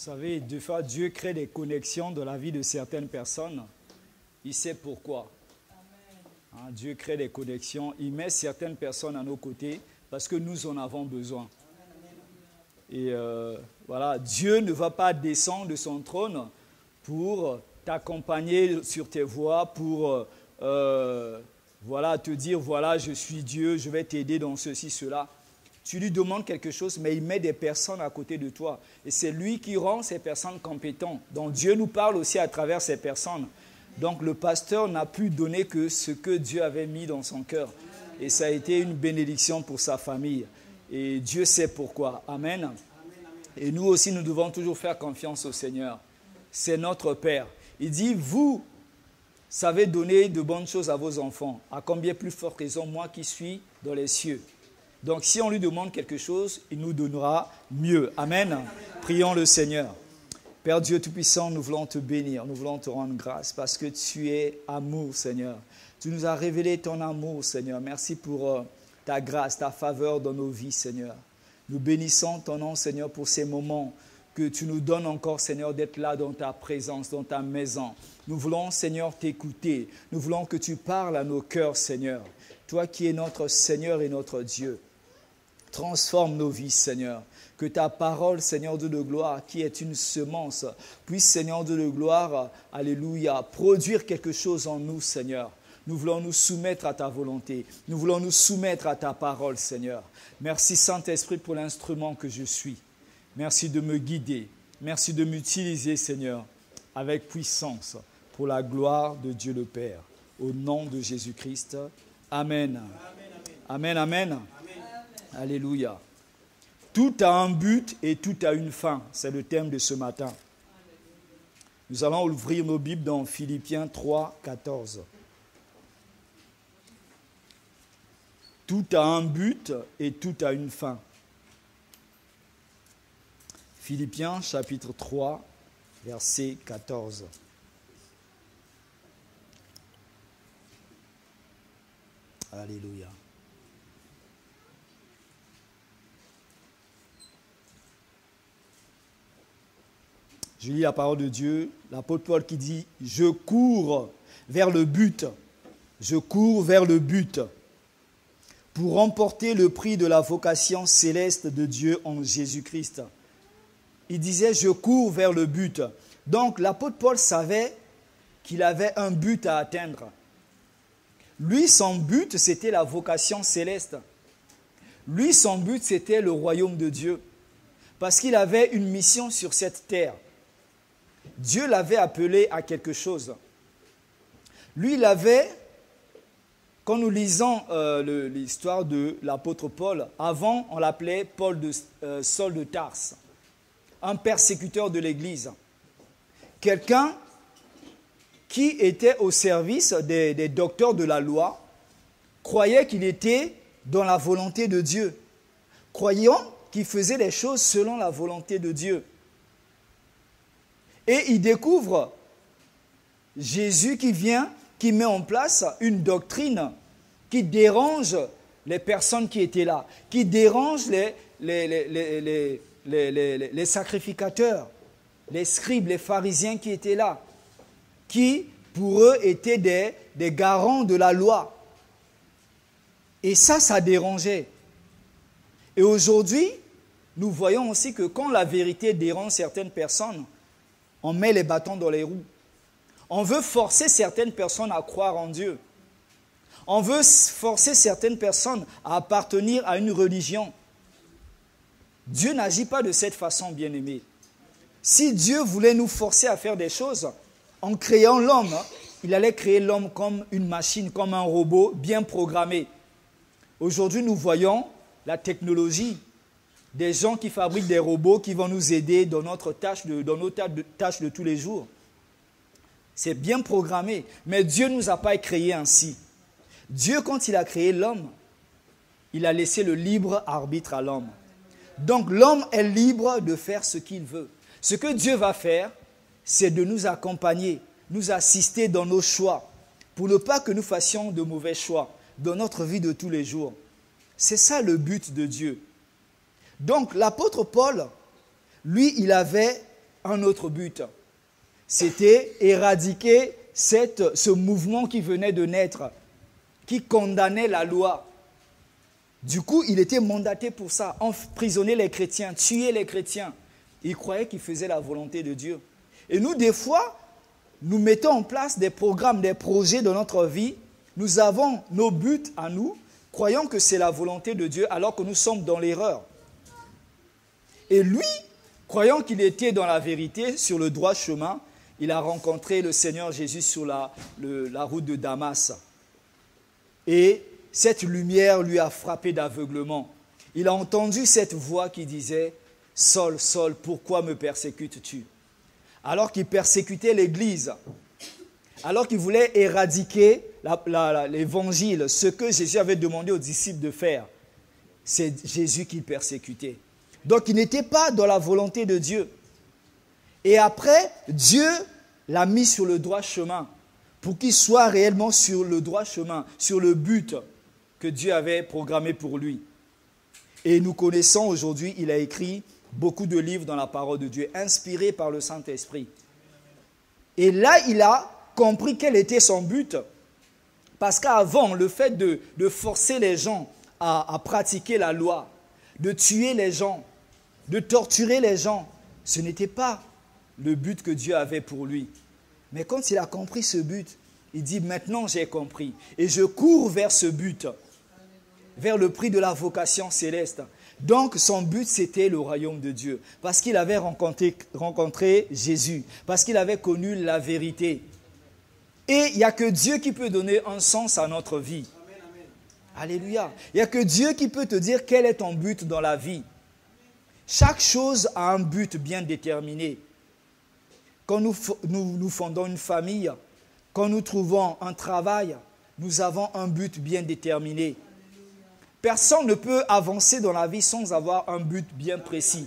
savez, des fois, Dieu crée des connexions dans la vie de certaines personnes. Il sait pourquoi. Hein, Dieu crée des connexions. Il met certaines personnes à nos côtés parce que nous en avons besoin. Et voilà, Dieu ne va pas descendre de son trône pour t'accompagner sur tes voies, pour voilà, te dire, voilà, je suis Dieu, je vais t'aider dans ceci, cela. Tu lui demandes quelque chose, mais il met des personnes à côté de toi. Et c'est lui qui rend ces personnes compétentes. Donc Dieu nous parle aussi à travers ces personnes. Donc le pasteur n'a pu donner que ce que Dieu avait mis dans son cœur. Et ça a été une bénédiction pour sa famille. Et Dieu sait pourquoi. Amen. Et nous aussi, nous devons toujours faire confiance au Seigneur. C'est notre Père. Il dit, vous savez donner de bonnes choses à vos enfants. À combien plus forte raison, moi qui suis dans les cieux. Donc, si on lui demande quelque chose, il nous donnera mieux. Amen. Prions le Seigneur. Père Dieu Tout-Puissant, nous voulons te bénir, nous voulons te rendre grâce parce que tu es amour, Seigneur. Tu nous as révélé ton amour, Seigneur. Merci pour ta grâce, ta faveur dans nos vies, Seigneur. Nous bénissons ton nom, Seigneur, pour ces moments que tu nous donnes encore, Seigneur, d'être là dans ta présence, dans ta maison. Nous voulons, Seigneur, t'écouter. Nous voulons que tu parles à nos cœurs, Seigneur. Toi qui es notre Seigneur et notre Dieu. Transforme nos vies, Seigneur. Que ta parole, Seigneur Dieu de gloire, qui est une semence, puisse, Seigneur Dieu de gloire, alléluia, produire quelque chose en nous, Seigneur. Nous voulons nous soumettre à ta volonté. Nous voulons nous soumettre à ta parole, Seigneur. Merci, Saint-Esprit, pour l'instrument que je suis. Merci de me guider. Merci de m'utiliser, Seigneur, avec puissance, pour la gloire de Dieu le Père. Au nom de Jésus-Christ. Amen. Amen, amen. Amen. Alléluia. Tout a un but et tout a une fin. C'est le thème de ce matin. Nous allons ouvrir nos Bibles dans Philippiens 3, 14. Tout a un but et tout a une fin. Philippiens chapitre 3, verset 14. Alléluia. Je lis la parole de Dieu, l'apôtre Paul qui dit « Je cours vers le but, je cours vers le but pour remporter le prix de la vocation céleste de Dieu en Jésus-Christ. » Il disait « Je cours vers le but ». Donc l'apôtre Paul savait qu'il avait un but à atteindre. Lui, son but, c'était la vocation céleste. Lui, son but, c'était le royaume de Dieu. Parce qu'il avait une mission sur cette terre. Dieu l'avait appelé à quelque chose. Lui, il avait, quand nous lisons l'histoire de l'apôtre Paul, avant, on l'appelait Paul Saul de Tarse, un persécuteur de l'Église. Quelqu'un qui était au service des docteurs de la loi, croyait qu'il était dans la volonté de Dieu, croyant qu'il faisait les choses selon la volonté de Dieu. Et il découvre Jésus qui vient, qui met en place une doctrine qui dérange les personnes qui étaient là, qui dérange les sacrificateurs, les scribes, les pharisiens qui étaient là, qui pour eux étaient des garants de la loi. Et ça dérangeait. Et aujourd'hui, nous voyons aussi que quand la vérité dérange certaines personnes, on met les bâtons dans les roues. On veut forcer certaines personnes à croire en Dieu. On veut forcer certaines personnes à appartenir à une religion. Dieu n'agit pas de cette façon, bien-aimés. Si Dieu voulait nous forcer à faire des choses, en créant l'homme, il allait créer l'homme comme une machine, comme un robot bien programmé. Aujourd'hui, nous voyons la technologie. Des gens qui fabriquent des robots qui vont nous aider dans nos tâches de tous les jours. C'est bien programmé. Mais Dieu ne nous a pas créés ainsi. Dieu, quand il a créé l'homme, il a laissé le libre arbitre à l'homme. Donc l'homme est libre de faire ce qu'il veut. Ce que Dieu va faire, c'est de nous accompagner, nous assister dans nos choix, pour ne pas que nous fassions de mauvais choix dans notre vie de tous les jours. C'est ça le but de Dieu. Donc l'apôtre Paul, lui, il avait un autre but. C'était éradiquer ce mouvement qui venait de naître, qui condamnait la loi. Du coup, il était mandaté pour ça, emprisonner les chrétiens, tuer les chrétiens. Il croyait qu'il faisait la volonté de Dieu. Et nous, des fois, nous mettons en place des programmes, des projets dans notre vie. Nous avons nos buts à nous, croyant que c'est la volonté de Dieu, alors que nous sommes dans l'erreur. Et lui, croyant qu'il était dans la vérité, sur le droit chemin, il a rencontré le Seigneur Jésus sur la route de Damas. Et cette lumière lui a frappé d'aveuglement. Il a entendu cette voix qui disait « Saul, Saul, pourquoi me persécutes-tu » Alors qu'il persécutait l'Église, alors qu'il voulait éradiquer l'Évangile, ce que Jésus avait demandé aux disciples de faire, c'est Jésus qu'il persécutait. Donc il n'était pas dans la volonté de Dieu. Et après, Dieu l'a mis sur le droit chemin pour qu'il soit réellement sur le droit chemin, sur le but que Dieu avait programmé pour lui. Et nous connaissons aujourd'hui, il a écrit beaucoup de livres dans la parole de Dieu, inspirés par le Saint-Esprit. Et là, il a compris quel était son but. Parce qu'avant, le fait de forcer les gens à pratiquer la loi, de tuer les gens, de torturer les gens, ce n'était pas le but que Dieu avait pour lui. Mais quand il a compris ce but, il dit « Maintenant j'ai compris et je cours vers ce but, vers le prix de la vocation céleste. » Donc son but c'était le royaume de Dieu, parce qu'il avait rencontré Jésus, parce qu'il avait connu la vérité. Et il n'y a que Dieu qui peut donner un sens à notre vie. Amen, amen. Alléluia. Il n'y a que Dieu qui peut te dire quel est ton but dans la vie. Chaque chose a un but bien déterminé. Quand nous fondons une famille, quand nous trouvons un travail, nous avons un but bien déterminé. Personne ne peut avancer dans la vie sans avoir un but bien précis.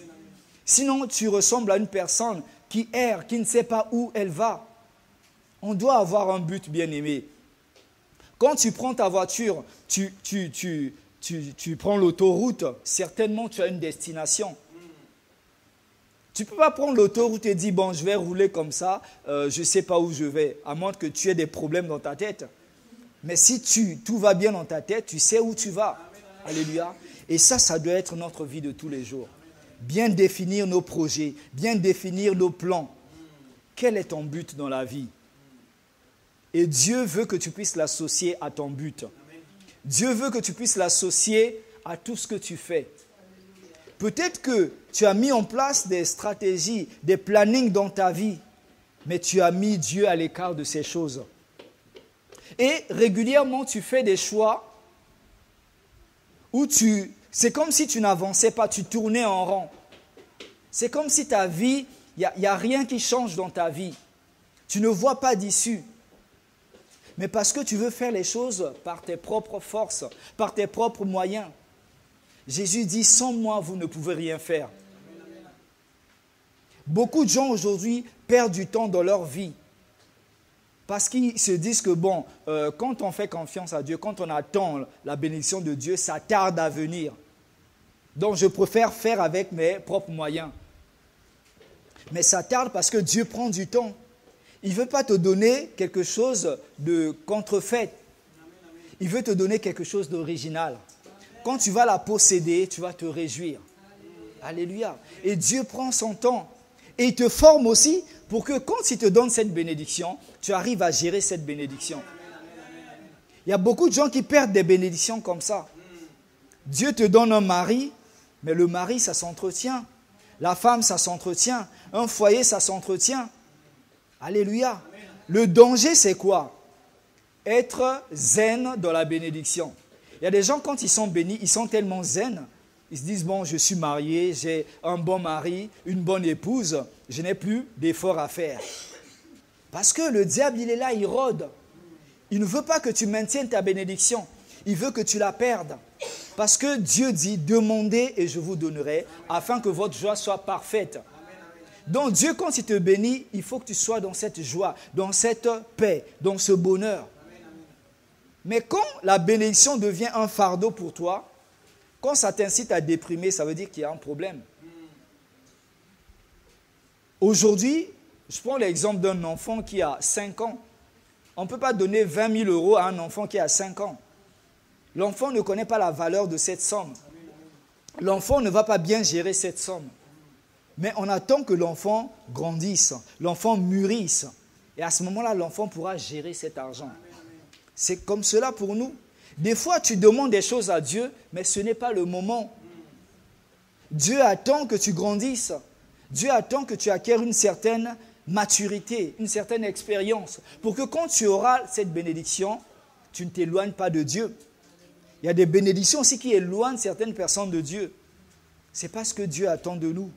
Sinon, tu ressembles à une personne qui erre, qui ne sait pas où elle va. On doit avoir un but bien aimé. Quand tu prends ta voiture, tu prends l'autoroute, certainement tu as une destination. Tu ne peux pas prendre l'autoroute et dire, bon, je vais rouler comme ça, je ne sais pas où je vais, à moins que tu aies des problèmes dans ta tête. Mais si tout va bien dans ta tête, tu sais où tu vas. Alléluia. Et ça doit être notre vie de tous les jours. Bien définir nos projets, bien définir nos plans. Quel est ton but dans la vie? Et Dieu veut que tu puisses l'associer à ton but. Dieu veut que tu puisses l'associer à tout ce que tu fais. Peut-être que tu as mis en place des stratégies, des plannings dans ta vie, mais tu as mis Dieu à l'écart de ces choses. Et régulièrement, tu fais des choix où c'est comme si tu n'avançais pas, tu tournais en rond. C'est comme si ta vie, il n'y a rien qui change dans ta vie. Tu ne vois pas d'issue. Mais parce que tu veux faire les choses par tes propres forces, par tes propres moyens. Jésus dit, sans moi, vous ne pouvez rien faire. Beaucoup de gens aujourd'hui perdent du temps dans leur vie. Parce qu'ils se disent que bon, quand on fait confiance à Dieu, quand on attend la bénédiction de Dieu, ça tarde à venir. Donc je préfère faire avec mes propres moyens. Mais ça tarde parce que Dieu prend du temps. Il ne veut pas te donner quelque chose de contrefait. Il veut te donner quelque chose d'original. Quand tu vas la posséder, tu vas te réjouir. Alléluia. Et Dieu prend son temps. Et il te forme aussi pour que quand il te donne cette bénédiction, tu arrives à gérer cette bénédiction. Il y a beaucoup de gens qui perdent des bénédictions comme ça. Dieu te donne un mari, mais le mari, ça s'entretient. La femme, ça s'entretient. Un foyer, ça s'entretient. Alléluia. Le danger, c'est quoi? Être zen dans la bénédiction. Il y a des gens, quand ils sont bénis, ils sont tellement zen. Ils se disent, bon, je suis marié, j'ai un bon mari, une bonne épouse, je n'ai plus d'efforts à faire. Parce que le diable, il est là, il rôde. Il ne veut pas que tu maintiennes ta bénédiction. Il veut que tu la perdes. Parce que Dieu dit, demandez et je vous donnerai, afin que votre joie soit parfaite. Donc Dieu, quand il te bénit, il faut que tu sois dans cette joie, dans cette paix, dans ce bonheur. Mais quand la bénédiction devient un fardeau pour toi, quand ça t'incite à déprimer, ça veut dire qu'il y a un problème. Aujourd'hui, je prends l'exemple d'un enfant qui a 5 ans. On ne peut pas donner 20 000 euros à un enfant qui a 5 ans. L'enfant ne connaît pas la valeur de cette somme. L'enfant ne va pas bien gérer cette somme. Mais on attend que l'enfant grandisse, l'enfant mûrisse. Et à ce moment-là, l'enfant pourra gérer cet argent. C'est comme cela pour nous. Des fois, tu demandes des choses à Dieu, mais ce n'est pas le moment. Dieu attend que tu grandisses. Dieu attend que tu acquières une certaine maturité, une certaine expérience, pour que quand tu auras cette bénédiction, tu ne t'éloignes pas de Dieu. Il y a des bénédictions aussi qui éloignent certaines personnes de Dieu. C'est pas ce que Dieu attend de nous.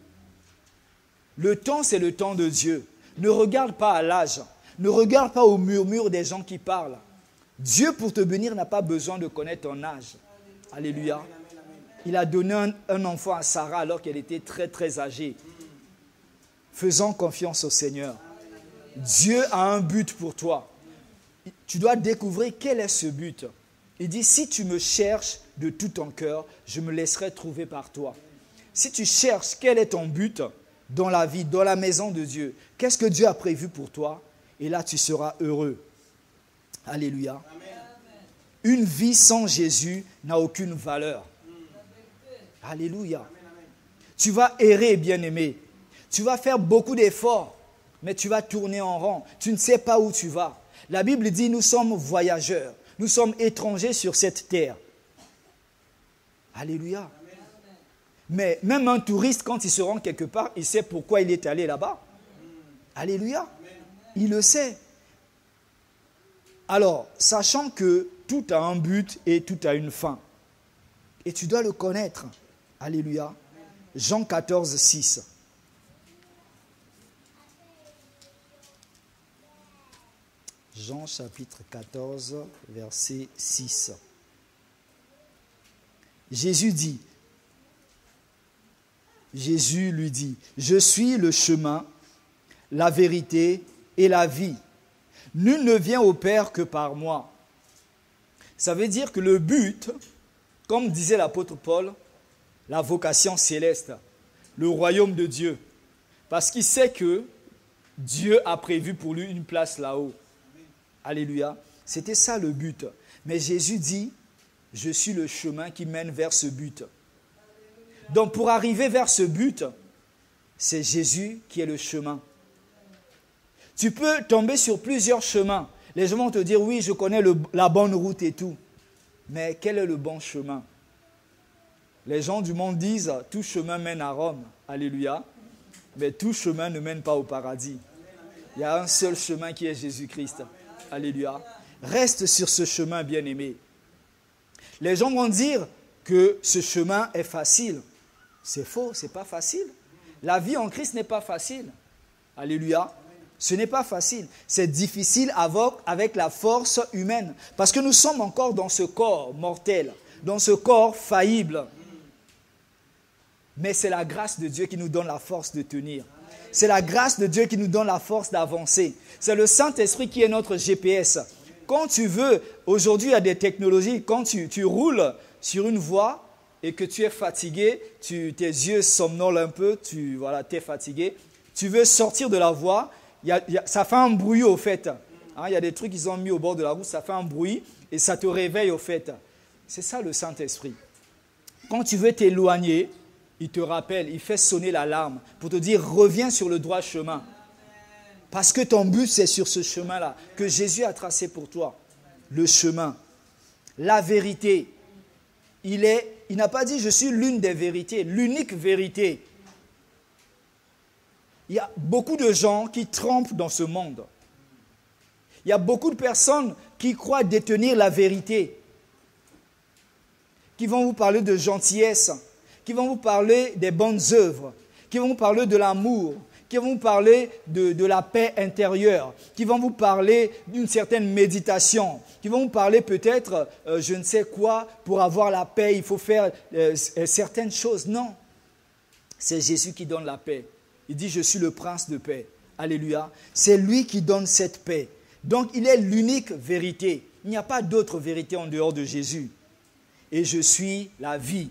Le temps, c'est le temps de Dieu. Ne regarde pas à l'âge. Ne regarde pas au murmure des gens qui parlent. Dieu, pour te bénir, n'a pas besoin de connaître ton âge. Alléluia. Il a donné un enfant à Sarah alors qu'elle était très, très âgée. Faisons confiance au Seigneur. Dieu a un but pour toi. Tu dois découvrir quel est ce but. Il dit, si tu me cherches de tout ton cœur, je me laisserai trouver par toi. Si tu cherches quel est ton but dans la vie, dans la maison de Dieu, qu'est-ce que Dieu a prévu pour toi? Et là, tu seras heureux. Alléluia. Amen. Une vie sans Jésus n'a aucune valeur. Alléluia. Tu vas errer, bien-aimé. Tu vas faire beaucoup d'efforts, mais tu vas tourner en rond. Tu ne sais pas où tu vas. La Bible dit, nous sommes voyageurs. Nous sommes étrangers sur cette terre. Alléluia. Mais même un touriste, quand il se rend quelque part, il sait pourquoi il est allé là-bas. Alléluia. Il le sait. Alors, sachant que tout a un but et tout a une fin. Et tu dois le connaître. Alléluia. Jean 14, 6. Jean chapitre 14, verset 6. Jésus lui dit, « Je suis le chemin, la vérité et la vie. Nul ne vient au Père que par moi. » Ça veut dire que le but, comme disait l'apôtre Paul, la vocation céleste, le royaume de Dieu. Parce qu'il sait que Dieu a prévu pour lui une place là-haut. Alléluia. C'était ça le but. Mais Jésus dit, je suis le chemin qui mène vers ce but. Donc pour arriver vers ce but, c'est Jésus qui est le chemin. Tu peux tomber sur plusieurs chemins. Les gens vont te dire, oui, je connais la bonne route et tout. Mais quel est le bon chemin? Les gens du monde disent, tout chemin mène à Rome. Alléluia. Mais tout chemin ne mène pas au paradis. Il y a un seul chemin qui est Jésus-Christ. Alléluia. Reste sur ce chemin, bien-aimé. Les gens vont dire que ce chemin est facile. C'est faux, ce n'est pas facile. La vie en Christ n'est pas facile. Alléluia. Ce n'est pas facile. C'est difficile avec la force humaine. Parce que nous sommes encore dans ce corps mortel, dans ce corps faillible. Mais c'est la grâce de Dieu qui nous donne la force de tenir. C'est la grâce de Dieu qui nous donne la force d'avancer. C'est le Saint-Esprit qui est notre GPS. Quand tu veux, aujourd'hui il y a des technologies, quand tu roules sur une voie et que tu es fatigué, tes yeux somnolent un peu, tu es fatigué, tu veux sortir de la voie, ça fait un bruit au fait. Il y a des trucs qu'ils ont mis au bord de la route, ça fait un bruit et ça te réveille au fait. C'est ça le Saint-Esprit. Quand tu veux t'éloigner, il te rappelle, il fait sonner l'alarme pour te dire reviens sur le droit chemin. Parce que ton but c'est sur ce chemin-là que Jésus a tracé pour toi. Le chemin, la vérité. Il n'a pas dit je suis l'une des vérités, l'unique vérité. Il y a beaucoup de gens qui trempent dans ce monde. Il y a beaucoup de personnes qui croient détenir la vérité, qui vont vous parler de gentillesse, qui vont vous parler des bonnes œuvres, qui vont vous parler de l'amour, qui vont vous parler de la paix intérieure, qui vont vous parler d'une certaine méditation, qui vont vous parler peut-être, je ne sais quoi, pour avoir la paix, il faut faire certaines choses. Non, c'est Jésus qui donne la paix. Il dit, je suis le prince de paix. Alléluia. C'est lui qui donne cette paix. Donc, il est l'unique vérité. Il n'y a pas d'autre vérité en dehors de Jésus. Et je suis la vie.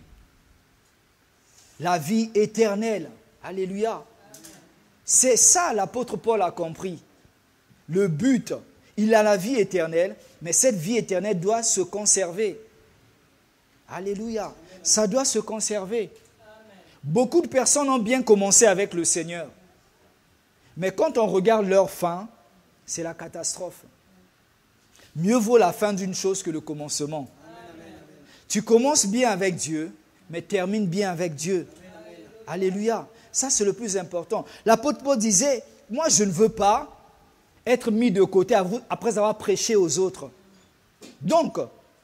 La vie éternelle. Alléluia. C'est ça, l'apôtre Paul a compris. Le but, il a la vie éternelle, mais cette vie éternelle doit se conserver. Alléluia. Ça doit se conserver. Beaucoup de personnes ont bien commencé avec le Seigneur. Mais quand on regarde leur fin, c'est la catastrophe. Mieux vaut la fin d'une chose que le commencement. Tu commences bien avec Dieu, mais termine bien avec Dieu. Alléluia. Ça, c'est le plus important. L'apôtre Paul disait, moi, je ne veux pas être mis de côté après avoir prêché aux autres. Donc,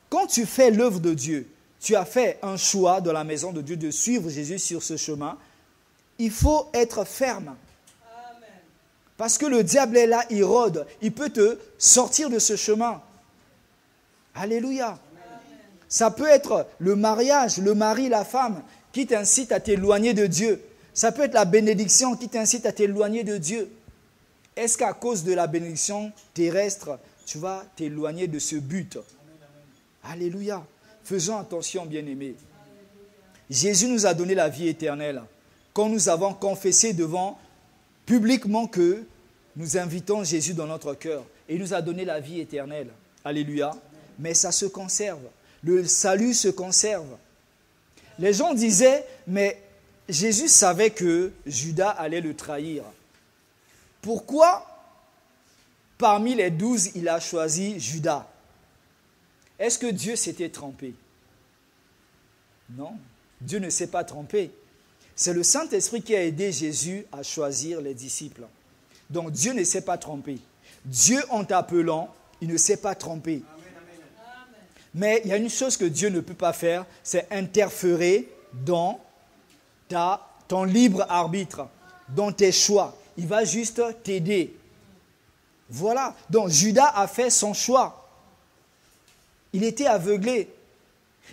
quand tu fais l'œuvre de Dieu, tu as fait un choix dans la maison de Dieu de suivre Jésus sur ce chemin, il faut être ferme. Parce que le diable est là, il rôde. Il peut te sortir de ce chemin. Alléluia. Ça peut être le mariage, le mari, la femme qui t'incite à t'éloigner de Dieu. Ça peut être la bénédiction qui t'incite à t'éloigner de Dieu. Est-ce qu'à cause de la bénédiction terrestre, tu vas t'éloigner de ce but? Alléluia. Faisons attention, bien-aimés. Jésus nous a donné la vie éternelle. Quand nous avons confessé publiquement que nous invitons Jésus dans notre cœur. Et il nous a donné la vie éternelle. Alléluia. Mais ça se conserve. Le salut se conserve. Les gens disaient, mais Jésus savait que Judas allait le trahir. Pourquoi parmi les 12, il a choisi Judas? Est-ce que Dieu s'était trompé? Non, Dieu ne s'est pas trompé. C'est le Saint-Esprit qui a aidé Jésus à choisir les disciples. Donc Dieu ne s'est pas trompé. Dieu, en t'appelant, il ne s'est pas trompé. Mais il y a une chose que Dieu ne peut pas faire, c'est interférer dans ton libre arbitre, dans tes choix. Il va juste t'aider. Voilà. Donc Judas a fait son choix. Il était aveuglé.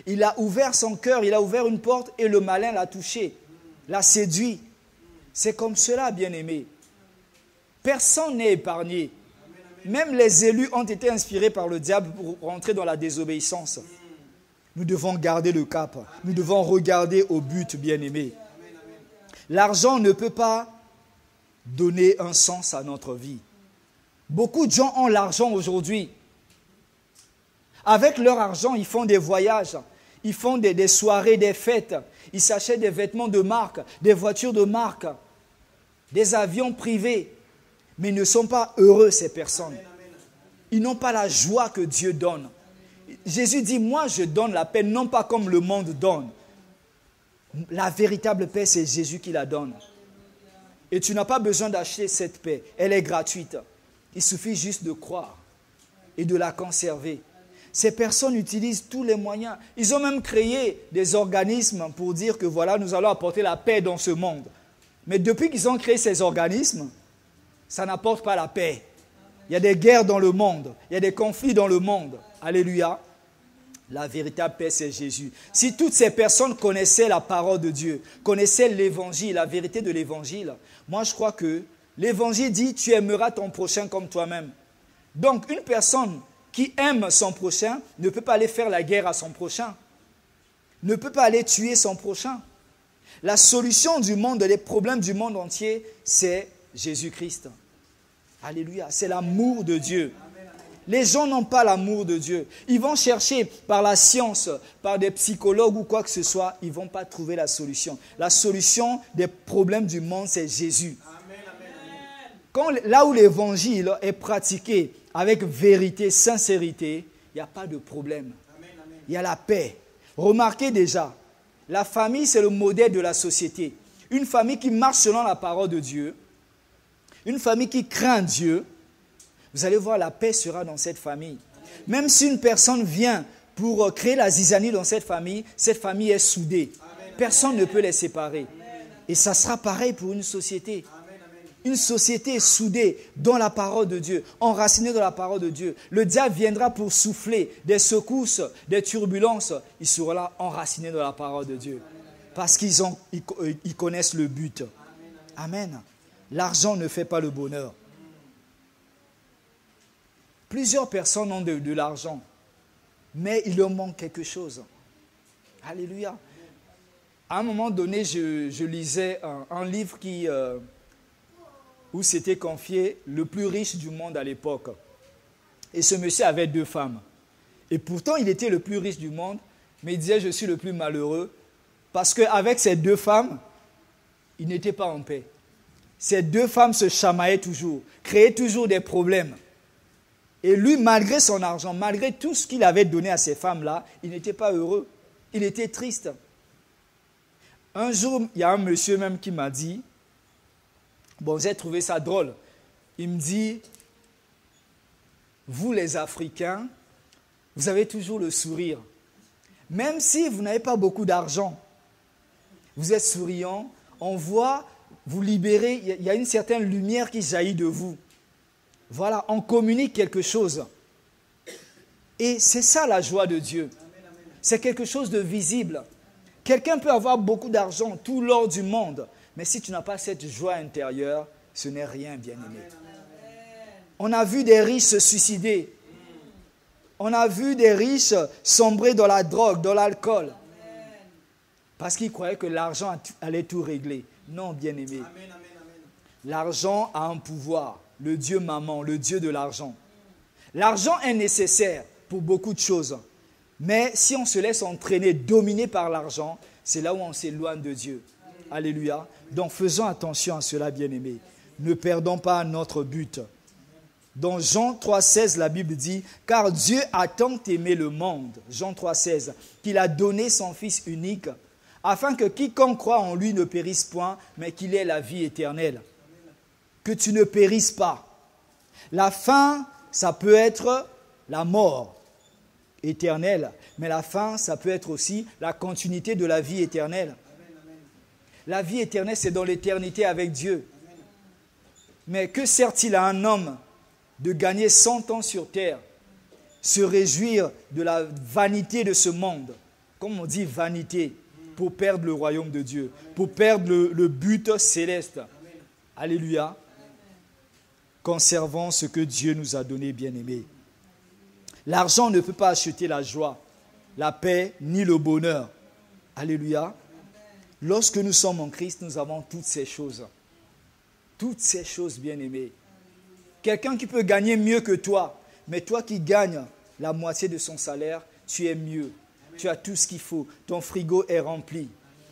Il a ouvert son cœur, il a ouvert une porte et le malin l'a touché, l'a séduit. C'est comme cela, bien-aimé. Personne n'est épargné. Même les élus ont été inspirés par le diable pour rentrer dans la désobéissance. Nous devons garder le cap. Nous devons regarder au but, bien-aimé. L'argent ne peut pas donner un sens à notre vie. Beaucoup de gens ont l'argent aujourd'hui. Avec leur argent, ils font des voyages, ils font des soirées, des fêtes. Ils s'achètent des vêtements de marque, des voitures de marque, des avions privés. Mais ils ne sont pas heureux, ces personnes. Ils n'ont pas la joie que Dieu donne. Jésus dit, moi je donne la paix, non pas comme le monde donne. La véritable paix, c'est Jésus qui la donne. Et tu n'as pas besoin d'acheter cette paix. Elle est gratuite. Il suffit juste de croire et de la conserver. Ces personnes utilisent tous les moyens. Ils ont même créé des organismes pour dire que voilà, nous allons apporter la paix dans ce monde. Mais depuis qu'ils ont créé ces organismes, ça n'apporte pas la paix. Il y a des guerres dans le monde. Il y a des conflits dans le monde. Alléluia. La véritable paix, c'est Jésus. Si toutes ces personnes connaissaient la parole de Dieu, connaissaient l'évangile, la vérité de l'évangile, moi je crois que l'évangile dit, tu aimeras ton prochain comme toi-même. Donc une personne qui aime son prochain ne peut pas aller faire la guerre à son prochain, ne peut pas aller tuer son prochain. La solution du monde, des problèmes du monde entier, c'est Jésus-Christ. Alléluia, c'est l'amour de Dieu. Les gens n'ont pas l'amour de Dieu. Ils vont chercher par la science, par des psychologues ou quoi que ce soit, ils ne vont pas trouver la solution. La solution des problèmes du monde, c'est Jésus. Là où l'évangile est pratiqué avec vérité, sincérité, il n'y a pas de problème. Il y a la paix. Remarquez déjà, la famille, c'est le modèle de la société. Une famille qui marche selon la parole de Dieu, une famille qui craint Dieu, vous allez voir, la paix sera dans cette famille. Même si une personne vient pour créer la zizanie dans cette famille est soudée. Personne ne peut les séparer. Et ça sera pareil pour une société. Une société soudée dans la parole de Dieu, enracinée dans la parole de Dieu. Le diable viendra pour souffler des secousses, des turbulences. Il sera là enraciné dans la parole de Dieu. Parce qu'ils connaissent le but. Amen. L'argent ne fait pas le bonheur. Plusieurs personnes ont de l'argent, mais il leur manque quelque chose. Alléluia. À un moment donné, je lisais un livre où s'était confié le plus riche du monde à l'époque. Et ce monsieur avait 2 femmes. Et pourtant, il était le plus riche du monde, mais il disait, je suis le plus malheureux, parce qu'avec ces 2 femmes, il n'était pas en paix. Ces 2 femmes se chamaillaient toujours, créaient toujours des problèmes. Et lui, malgré son argent, malgré tout ce qu'il avait donné à ces femmes-là, il n'était pas heureux. Il était triste. Un jour, il y a un monsieur même qui m'a dit, bon, j'ai trouvé ça drôle. Il me dit, vous les Africains, vous avez toujours le sourire. Même si vous n'avez pas beaucoup d'argent, vous êtes souriant, on voit, vous libérez, il y a une certaine lumière qui jaillit de vous. Voilà, on communique quelque chose. Et c'est ça la joie de Dieu. C'est quelque chose de visible. Quelqu'un peut avoir beaucoup d'argent, tout l'or du monde, mais si tu n'as pas cette joie intérieure, ce n'est rien, bien-aimé. On a vu des riches se suicider. On a vu des riches sombrer dans la drogue, dans l'alcool. Parce qu'ils croyaient que l'argent allait tout régler. Non, bien-aimé. L'argent a un pouvoir. Le Dieu maman, le Dieu de l'argent. L'argent est nécessaire pour beaucoup de choses. Mais si on se laisse entraîner, dominer par l'argent, c'est là où on s'éloigne de Dieu. Alléluia. Donc faisons attention à cela, bien-aimés. Ne perdons pas notre but. Dans Jean 3,16, la Bible dit, « Car Dieu a tant aimé le monde, Jean 3,16, qu'il a donné son Fils unique, afin que quiconque croit en lui ne périsse point, mais qu'il ait la vie éternelle. » Que tu ne périsses pas. La fin, ça peut être la mort éternelle, mais la fin, ça peut être aussi la continuité de la vie éternelle. La vie éternelle, c'est dans l'éternité avec Dieu. Mais que sert-il à un homme de gagner 100 ans sur terre, se réjouir de la vanité de ce monde, comme on dit vanité, pour perdre le royaume de Dieu, pour perdre le but céleste. Alléluia. Conservons ce que Dieu nous a donné, bien-aimés. L'argent ne peut pas acheter la joie, la paix, ni le bonheur. Alléluia. Lorsque nous sommes en Christ, nous avons toutes ces choses. Toutes ces choses, bien-aimés. Quelqu'un qui peut gagner mieux que toi, mais toi qui gagnes la moitié de son salaire, tu es mieux. Tu as tout ce qu'il faut. Ton frigo est rempli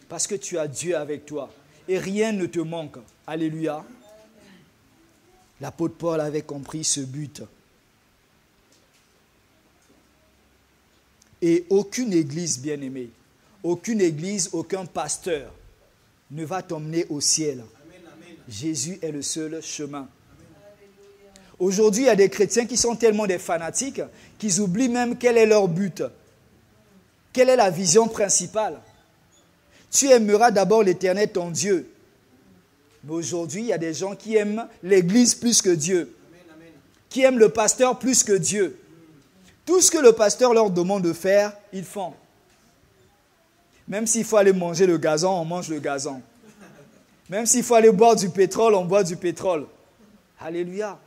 parce que tu as Dieu avec toi. Et rien ne te manque. Alléluia. L'apôtre Paul avait compris ce but. Et aucune église, bien-aimée, aucune église, aucun pasteur ne va t'emmener au ciel. Jésus est le seul chemin. Aujourd'hui, il y a des chrétiens qui sont tellement des fanatiques qu'ils oublient même quel est leur but. Quelle est la vision principale? Tu aimeras d'abord l'Éternel, ton Dieu. Mais aujourd'hui, il y a des gens qui aiment l'église plus que Dieu. Qui aiment le pasteur plus que Dieu. Tout ce que le pasteur leur demande de faire, ils font. Même s'il faut aller manger le gazon, on mange le gazon. Même s'il faut aller boire du pétrole, on boit du pétrole. Alléluia.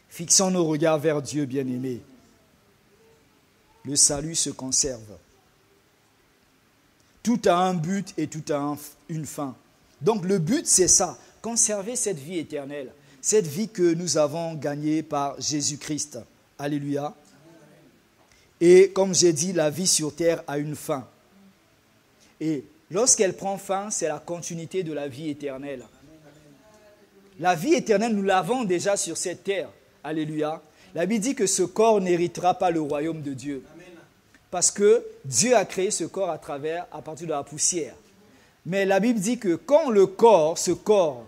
Fixons nos regards vers Dieu, bien-aimés. Le salut se conserve. Tout a un but et tout a une fin. Donc le but, c'est ça, conserver cette vie éternelle, cette vie que nous avons gagnée par Jésus-Christ. Alléluia. Et comme j'ai dit, la vie sur terre a une fin. Et lorsqu'elle prend fin, c'est la continuité de la vie éternelle. La vie éternelle, nous l'avons déjà sur cette terre. Alléluia. La Bible dit que ce corps n'héritera pas le royaume de Dieu. Parce que Dieu a créé ce corps à partir de la poussière. Mais la Bible dit que quand le corps, ce corps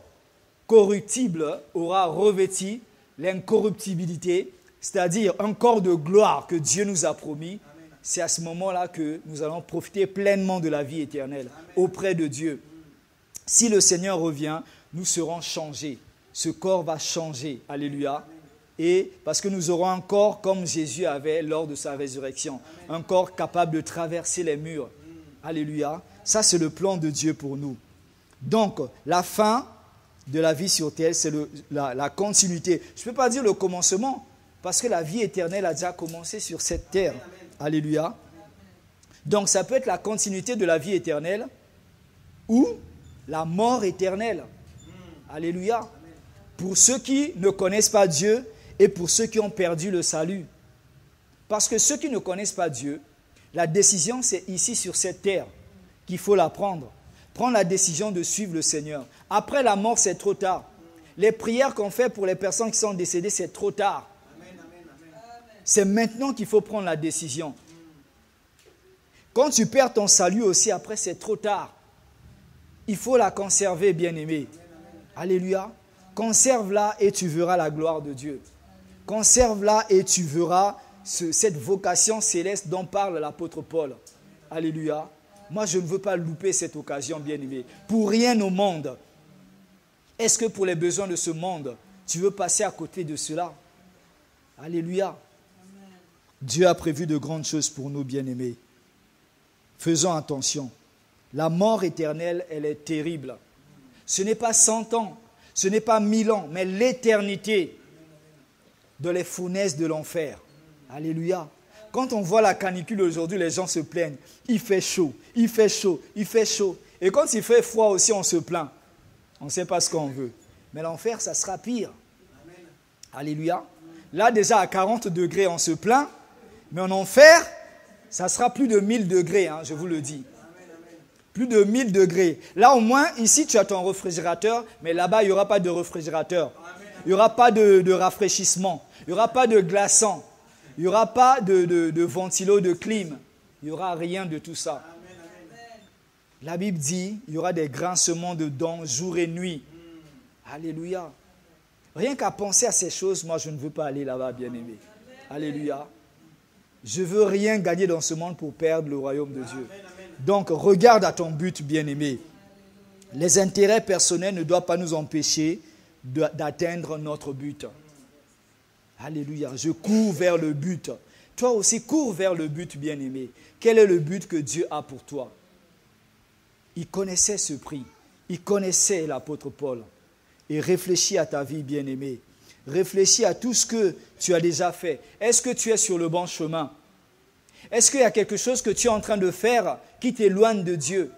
corruptible, aura revêti l'incorruptibilité, c'est-à-dire un corps de gloire que Dieu nous a promis, c'est à ce moment-là que nous allons profiter pleinement de la vie éternelle auprès de Dieu. Si le Seigneur revient, nous serons changés. Ce corps va changer. Alléluia. Et parce que nous aurons un corps comme Jésus avait lors de sa résurrection. Un corps capable de traverser les murs. Alléluia. Ça, c'est le plan de Dieu pour nous. Donc, la fin de la vie sur terre, c'est la continuité. Je ne peux pas dire le commencement, parce que la vie éternelle a déjà commencé sur cette terre. Alléluia. Donc, ça peut être la continuité de la vie éternelle ou la mort éternelle. Alléluia. pour ceux qui ne connaissent pas Dieu et pour ceux qui ont perdu le salut. Parce que ceux qui ne connaissent pas Dieu, la décision, c'est ici sur cette terre qu'il faut la prendre. Prendre la décision de suivre le Seigneur. Après la mort, c'est trop tard. Les prières qu'on fait pour les personnes qui sont décédées, c'est trop tard. C'est maintenant qu'il faut prendre la décision. Quand tu perds ton salut aussi, après, c'est trop tard. Il faut la conserver, bien-aimé. Alléluia. Conserve-la et tu verras la gloire de Dieu. Conserve-la et tu verras cette vocation céleste dont parle l'apôtre Paul. Alléluia. Moi, je ne veux pas louper cette occasion, bien-aimé. Pour rien au monde. Est-ce que pour les besoins de ce monde, tu veux passer à côté de cela? Alléluia. Dieu a prévu de grandes choses pour nous, bien-aimés. Faisons attention. La mort éternelle, elle est terrible. Ce n'est pas 100 ans, ce n'est pas 1000 ans, mais l'éternité de les fournaises de l'enfer. Alléluia. Quand on voit la canicule aujourd'hui, les gens se plaignent. Il fait chaud, il fait chaud, il fait chaud. Et quand il fait froid aussi, on se plaint. On ne sait pas ce qu'on veut. Mais l'enfer, ça sera pire. Alléluia. Là, déjà à 40 degrés, on se plaint. Mais en enfer, ça sera plus de 1000 degrés, hein, je vous le dis. Plus de 1000 degrés. Là, au moins, ici, tu as ton réfrigérateur. Mais là-bas, il n'y aura pas de réfrigérateur. Il n'y aura pas de rafraîchissement. Il n'y aura pas de glaçant. Il n'y aura pas de ventilo, de clim. Il n'y aura rien de tout ça. La Bible dit, il y aura des grincements de dents jour et nuit. Alléluia. Rien qu'à penser à ces choses, moi, je ne veux pas aller là-bas, bien-aimé. Alléluia. Je ne veux rien gagner dans ce monde pour perdre le royaume de Dieu. Donc, regarde à ton but, bien-aimé. Les intérêts personnels ne doivent pas nous empêcher d'atteindre notre but. Alléluia. Je cours vers le but. Toi aussi, cours vers le but, bien-aimé. Quel est le but que Dieu a pour toi? Il connaissait ce prix. Il connaissait l'apôtre Paul. Et réfléchis à ta vie, bien-aimé. Réfléchis à tout ce que tu as déjà fait. Est-ce que tu es sur le bon chemin? Est-ce qu'il y a quelque chose que tu es en train de faire qui t'éloigne de Dieu?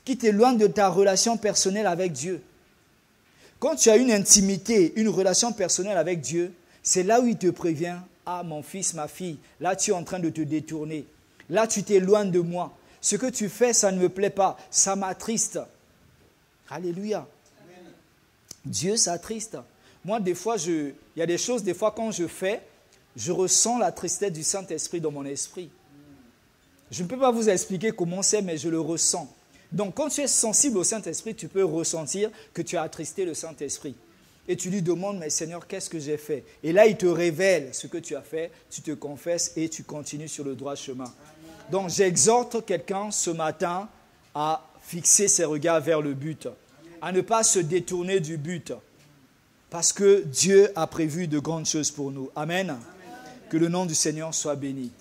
Qui t'éloigne de ta relation personnelle avec Dieu? Quand tu as une intimité, une relation personnelle avec Dieu, c'est là où il te prévient. Ah, mon fils, ma fille, là tu es en train de te détourner. Là tu t'éloignes de moi. Ce que tu fais, ça ne me plaît pas. Ça m'attriste. Alléluia. Dieu s'attriste. Moi, des fois, il y a des choses, des fois, quand je fais, je ressens la tristesse du Saint-Esprit dans mon esprit. Je ne peux pas vous expliquer comment c'est, mais je le ressens. Donc, quand tu es sensible au Saint-Esprit, tu peux ressentir que tu as attristé le Saint-Esprit. Et tu lui demandes, mais Seigneur, qu'est-ce que j'ai fait? Et là, il te révèle ce que tu as fait, tu te confesses et tu continues sur le droit chemin. Donc, j'exhorte quelqu'un ce matin à fixer ses regards vers le but, à ne pas se détourner du but, parce que Dieu a prévu de grandes choses pour nous. Amen. Amen. Que le nom du Seigneur soit béni.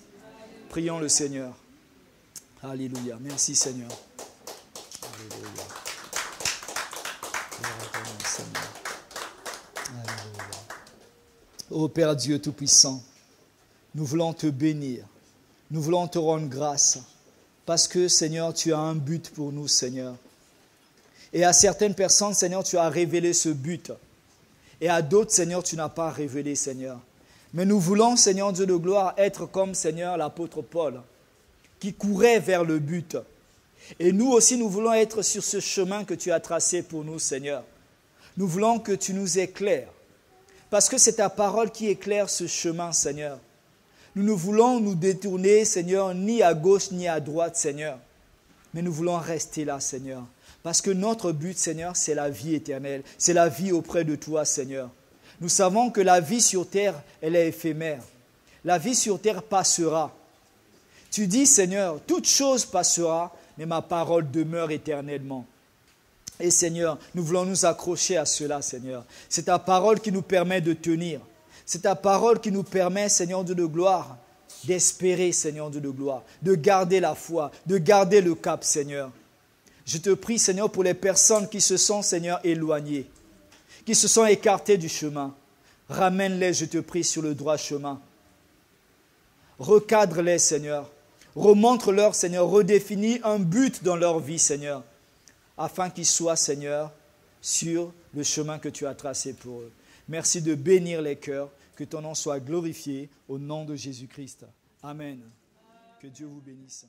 Prions le Seigneur. Alléluia. Merci Seigneur. Alléluia. Alléluia. Ô Père Dieu Tout-Puissant, nous voulons te bénir. Nous voulons te rendre grâce. Parce que Seigneur, tu as un but pour nous, Seigneur. Et à certaines personnes, Seigneur, tu as révélé ce but. Et à d'autres, Seigneur, tu n'as pas révélé, Seigneur. Mais nous voulons, Seigneur Dieu de gloire, être comme, Seigneur, l'apôtre Paul, qui courait vers le but. Et nous aussi, nous voulons être sur ce chemin que tu as tracé pour nous, Seigneur. Nous voulons que tu nous éclaires. Parce que c'est ta parole qui éclaire ce chemin, Seigneur. Nous ne voulons nous détourner, Seigneur, ni à gauche ni à droite, Seigneur. Mais nous voulons rester là, Seigneur. Parce que notre but, Seigneur, c'est la vie éternelle. C'est la vie auprès de toi, Seigneur. Nous savons que la vie sur terre, elle est éphémère. La vie sur terre passera. Tu dis, Seigneur, toute chose passera, mais ma parole demeure éternellement. Et Seigneur, nous voulons nous accrocher à cela, Seigneur. C'est ta parole qui nous permet de tenir. C'est ta parole qui nous permet, Seigneur Dieu de gloire, d'espérer, Seigneur Dieu de gloire, de garder la foi, de garder le cap, Seigneur. Je te prie, Seigneur, pour les personnes qui se sont, Seigneur, éloignées, qui se sont écartées du chemin. Ramène-les, je te prie, sur le droit chemin. Recadre-les, Seigneur. Remontre-leur, Seigneur. Redéfinis un but dans leur vie, Seigneur, afin qu'ils soient, Seigneur, sur le chemin que tu as tracé pour eux. Merci de bénir les cœurs, que ton nom soit glorifié au nom de Jésus-Christ. Amen. Que Dieu vous bénisse.